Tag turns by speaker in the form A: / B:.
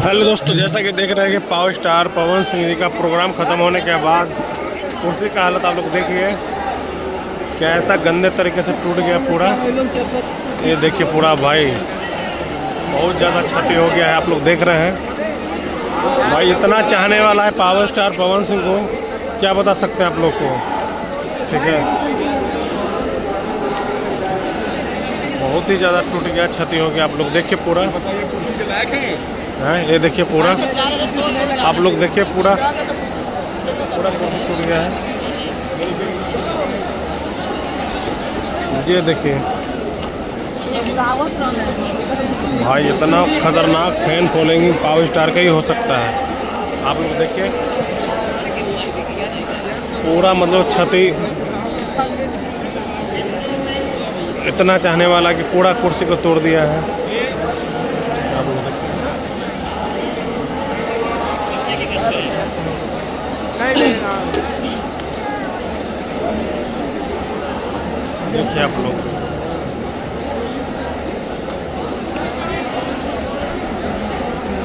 A: Hello दोस्तों, जैसा कि देख रहे हैं कि पावर स्टार पवन सिंह जी का प्रोग्राम ख़त्म होने के बाद कुर्सी का हालत आप लोग देखिए क्या ऐसा गंदे तरीके से टूट गया पूरा। ये देखिए पूरा भाई बहुत ज़्यादा क्षति हो गया है। आप लोग देख रहे हैं भाई, इतना चाहने वाला है पावर स्टार पवन सिंह को, क्या बता सकते हैं आप लोग को। ठीक है, बहुत ही ज़्यादा टूट गया, क्षति हो गया। आप लोग देखिए पूरा है, ये देखिए पूरा, आप लोग देखिए पूरा पूरा टूट गया है। ये देखिए भाई, इतना खतरनाक फैन फॉलोइंग पावर स्टार का ही हो सकता है। आप लोग देखिए पूरा मतलब क्षति, इतना चाहने वाला कि पूरा कुर्सी को तोड़ दिया है। आप लोग देखिए आप लोग